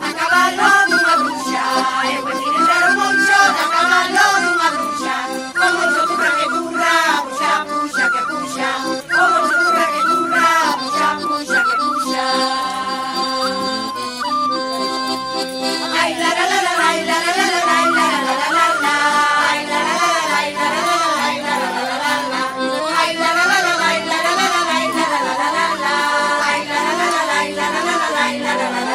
A caballo dunha bruxa, e o veciño moncho, a caballo dunha bruxa. Como yo turra que turra, puxa, puxa que puxa. Como yo turra que turra, puxa, puxa que puxa. Ay la la la la la la la la la la la la la la. Ay la la la la la la la la la la la. Ay la la la la la la la la la la la la la. Ay la la la la la la la la la la la.